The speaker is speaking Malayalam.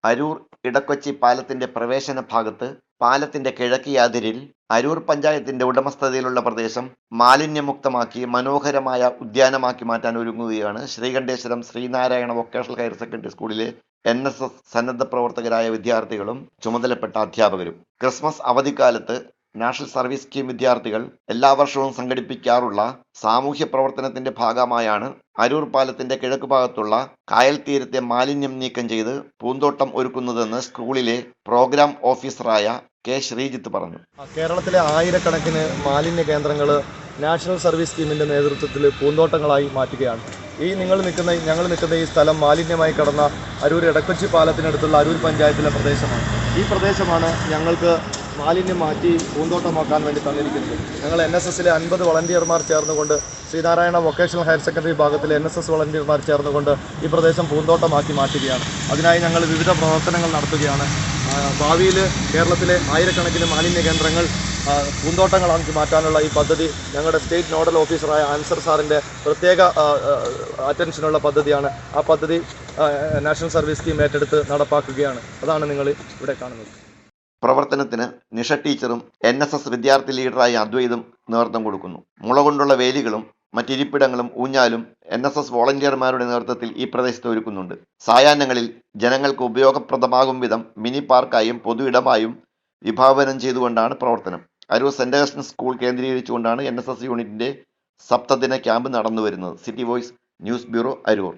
അരൂർ ഇടക്കൊച്ചി പാലത്തിന്റെ പ്രവേശന ഭാഗത്ത് പാലത്തിന്റെ കിഴക്കേ അതിരിൽ അരൂർ പഞ്ചായത്തിന്റെ ഉടമസ്ഥതയിലുള്ള പ്രദേശം മാലിന്യമുക്തമാക്കി മനോഹരമായ ഉദ്യാനമാക്കി മാറ്റാൻ ഒരുങ്ങുകയാണ് Sreekanteswaram Sree Narayana vocational higher secondary സ്കൂളിലെ NSS സന്നദ്ധ പ്രവർത്തകരായ വിദ്യാർത്ഥികളും ചുമതലപ്പെട്ട അധ്യാപകരും. ക്രിസ്മസ് അവധിക്കാലത്ത് നാഷണൽ സർവീസ് സ്കീം വിദ്യാർത്ഥികൾ എല്ലാ വർഷവും സംഘടിപ്പിക്കാറുള്ള സാമൂഹ്യ പ്രവർത്തനത്തിന്റെ ഭാഗമായാണ് അരൂർ പാലത്തിന്റെ കിഴക്ക് ഭാഗത്തുള്ള കായൽ തീരത്തെ മാലിന്യം നീക്കം ചെയ്ത് പൂന്തോട്ടം ഒരുക്കുന്നതെന്ന് സ്കൂളിലെ പ്രോഗ്രാം ഓഫീസറായ കെ ശ്രീജിത്ത് പറഞ്ഞു. കേരളത്തിലെ ആയിരക്കണക്കിന് മാലിന്യ കേന്ദ്രങ്ങൾ നാഷണൽ സർവീസ് സ്കീമിന്റെ നേതൃത്വത്തിൽ പൂന്തോട്ടങ്ങളായി മാറ്റുകയാണ്. ഞങ്ങൾ നിൽക്കുന്ന ഈ സ്ഥലം മാലിന്യമായി കടന്ന അരൂർ ഇടക്കൊച്ചി പാലത്തിനടുത്തുള്ള അരൂർ പഞ്ചായത്തിലെ പ്രദേശമാണ്. ഈ പ്രദേശമാണ് ഞങ്ങൾക്ക് മാലിന്യം മാറ്റി പൂന്തോട്ടമാക്കാൻ വേണ്ടി തന്നിരിക്കുന്നത്. ഞങ്ങൾ NSSലെ 50 വളണ്ടിയർമാർ ചേർന്നുകൊണ്ട് ശ്രീനാരായണ വൊക്കേഷണൽ ഹയർ സെക്കൻഡറി വിഭാഗത്തിലെ NSS വളണ്ടിയർമാർ ചേർന്നുകൊണ്ട് ഈ പ്രദേശം പൂന്തോട്ടമാക്കി മാറ്റുകയാണ്. അതിനായി ഞങ്ങൾ വിവിധ പ്രവർത്തനങ്ങൾ നടത്തുകയാണ്. ഭാവിയിൽ കേരളത്തിലെ ആയിരക്കണക്കിന് മാലിന്യ കേന്ദ്രങ്ങൾ പൂന്തോട്ടങ്ങളാക്കി മാറ്റാനുള്ള ഈ പദ്ധതി ഞങ്ങളുടെ സ്റ്റേറ്റ് നോഡൽ ഓഫീസറായ ആൻസർ സാറിൻ്റെ പ്രത്യേക അറ്റൻഷനുള്ള പദ്ധതിയാണ്. ആ പദ്ധതി നാഷണൽ സർവീസ് സ്കീം ഏറ്റെടുത്ത് നടപ്പാക്കുകയാണ്. അതാണ് നിങ്ങൾ ഇവിടെ കാണുന്നത്. പ്രവർത്തനത്തിന് നിഷ ടീച്ചറും NSS വിദ്യാർത്ഥി ലീഡറായ അദ്വൈതും നേതൃത്വം കൊടുക്കുന്നു. മുള കൊണ്ടുള്ള വേലികളും മറ്റിരിപ്പിടങ്ങളും ഊഞ്ഞാലും NSS വോളണ്ടിയർമാരുടെ നേതൃത്വത്തിൽ ഈ പ്രദേശത്ത് ഒരുക്കുന്നുണ്ട്. സായാഹ്നങ്ങളിൽ ജനങ്ങൾക്ക് ഉപയോഗപ്രദമാകും വിധം മിനി പാർക്കായും പൊതു ഇടമായും വിഭാവനം ചെയ്തുകൊണ്ടാണ് പ്രവർത്തനം. അരൂർ സെന്റ് അഗസ്റ്റിൻസ് സ്കൂൾ കേന്ദ്രീകരിച്ചുകൊണ്ടാണ് NSS യൂണിറ്റിന്റെ സപ്തദിന ക്യാമ്പ് നടന്നുവരുന്നത്. City voice news bureau, Aroor.